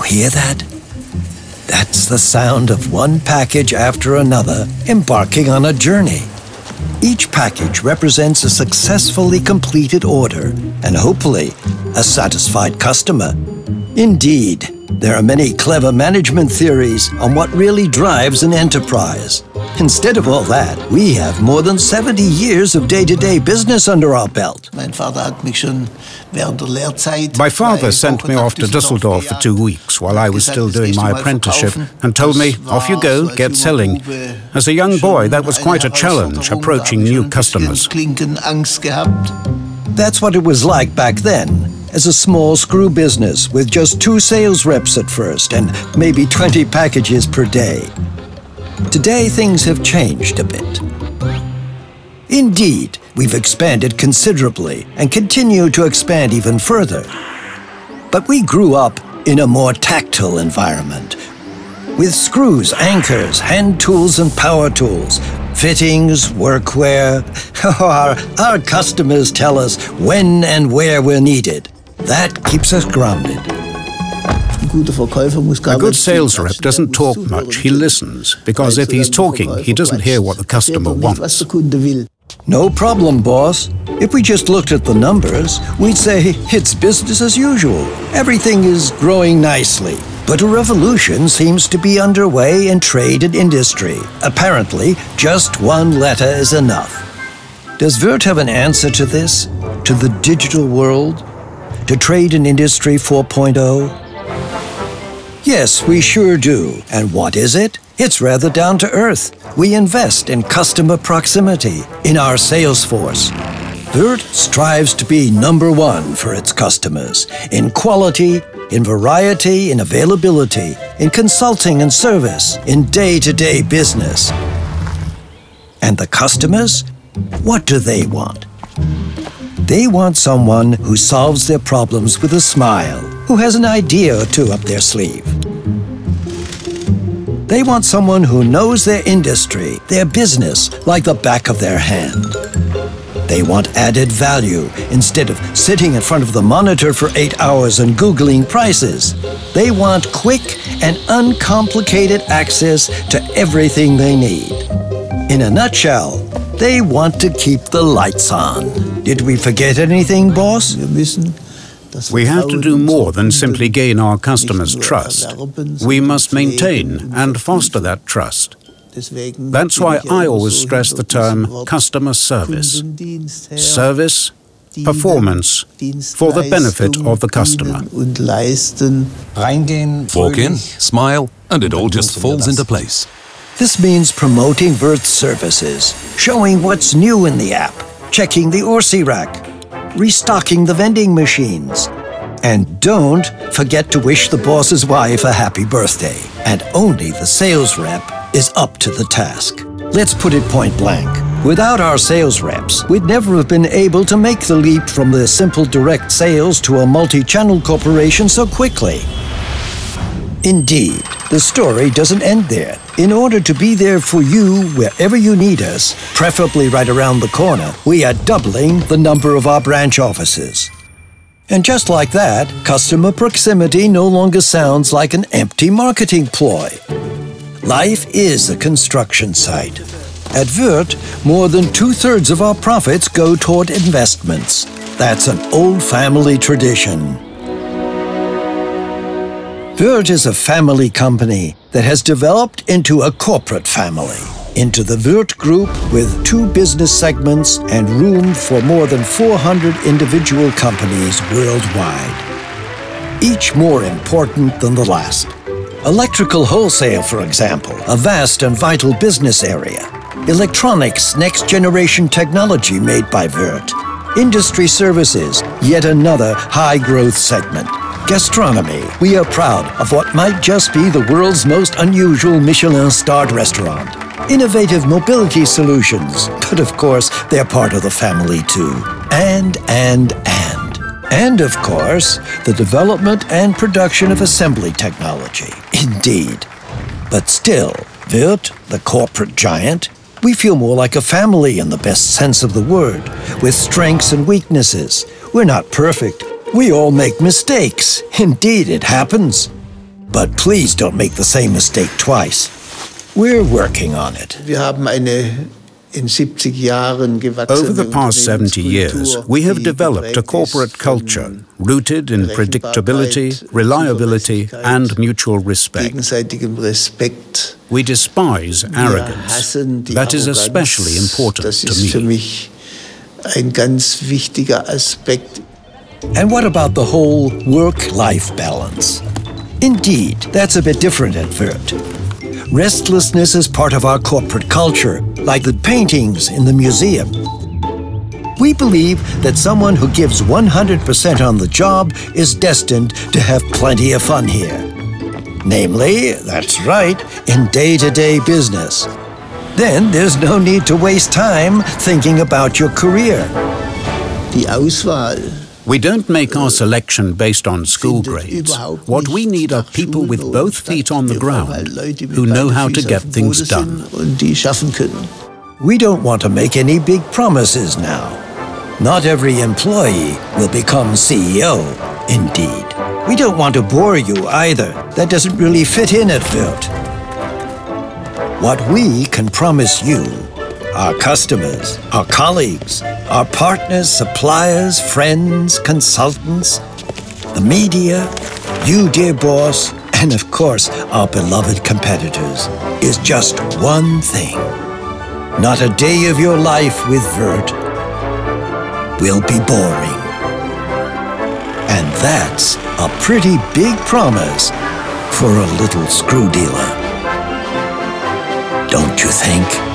hear that? That's the sound of one package after another embarking on a journey. Each package represents a successfully completed order and hopefully a satisfied customer. Indeed, there are many clever management theories on what really drives an enterprise. Instead of all that, we have more than 70 years of day-to-day business under our belt. My father sent me off to Düsseldorf for 2 weeks while I was still doing my apprenticeship and told me, off you go, get selling. As a young boy, that was quite a challenge, approaching new customers. That's what it was like back then, as a small screw business with just 2 sales reps at first and maybe 20 packages per day. Today, things have changed a bit. Indeed, we've expanded considerably and continue to expand even further. But we grew up in a more tactile environment, with screws, anchors, hand tools and power tools, fittings, workwear. Our customers tell us when and where we're needed. That keeps us grounded. A good sales rep doesn't talk much, he listens, because if he's talking, he doesn't hear what the customer wants. No problem, boss. If we just looked at the numbers, we'd say it's business as usual. Everything is growing nicely. But a revolution seems to be underway in trade and industry. Apparently, just one letter is enough. Does Würth have an answer to this? To the digital world? To trade and industry 4.0? Yes, we sure do. And what is it? It's rather down to earth. We invest in customer proximity, in our sales force. Würth strives to be #1 for its customers, in quality, in variety, in availability, in consulting and service, in day-to-day business. And the customers? What do they want? They want someone who solves their problems with a smile, who has an idea or two up their sleeve. They want someone who knows their industry, their business, like the back of their hand. They want added value instead of sitting in front of the monitor for 8 hours and Googling prices. They want quick and uncomplicated access to everything they need. In a nutshell, they want to keep the lights on. Did we forget anything, boss? We have to do more than simply gain our customers' trust. We must maintain and foster that trust. That's why I always stress the term customer service. Service, performance, for the benefit of the customer. Walk in, smile, and it all just falls into place. This means promoting Würth services, showing what's new in the app, checking the Orsi rack, restocking the vending machines. And don't forget to wish the boss's wife a happy birthday. And only the sales rep is up to the task. Let's put it point blank. Without our sales reps, we'd never have been able to make the leap from the simple direct sales to a multi-channel corporation so quickly. Indeed, the story doesn't end there. In order to be there for you wherever you need us, preferably right around the corner, we are doubling the number of our branch offices. And just like that, customer proximity no longer sounds like an empty marketing ploy. Life is a construction site. At Würth, more than 2/3 of our profits go toward investments. That's an old family tradition. Würth is a family company that has developed into a corporate family, into the Würth Group with 2 business segments and room for more than 400 individual companies worldwide, each more important than the last. Electrical wholesale, for example, a vast and vital business area. Electronics, next-generation technology made by Würth. Industry services, yet another high-growth segment. Gastronomy, we are proud of what might just be the world's most unusual Michelin-starred restaurant. Innovative mobility solutions, but of course, they're part of the family too. And, of course, the development and production of assembly technology. Indeed. But still, Würth, the corporate giant, we feel more like a family in the best sense of the word, with strengths and weaknesses. We're not perfect. We all make mistakes. Indeed, it happens. But please don't make the same mistake twice. We're working on it. Over the past 70 years, we have developed a corporate culture rooted in predictability, reliability, and mutual respect. We despise arrogance. That is especially important to me. And what about the whole work-life balance? Indeed, that's a bit different at Würth. Restlessness is part of our corporate culture, like the paintings in the museum. We believe that someone who gives 100% on the job is destined to have plenty of fun here. Namely, that's right, in day-to-day business. Then there's no need to waste time thinking about your career. We don't make our selection based on school grades. What we need are people with both feet on the ground, who know how to get things done. We don't want to make any big promises now. Not every employee will become CEO, indeed. We don't want to bore you either. That doesn't really fit in at Würth. What we can promise you, our customers, our colleagues, our partners, suppliers, friends, consultants, the media, you, dear boss, and of course, our beloved competitors, is just one thing. Not a day of your life with Würth will be boring. And that's a pretty big promise for a little screw dealer. Don't you think?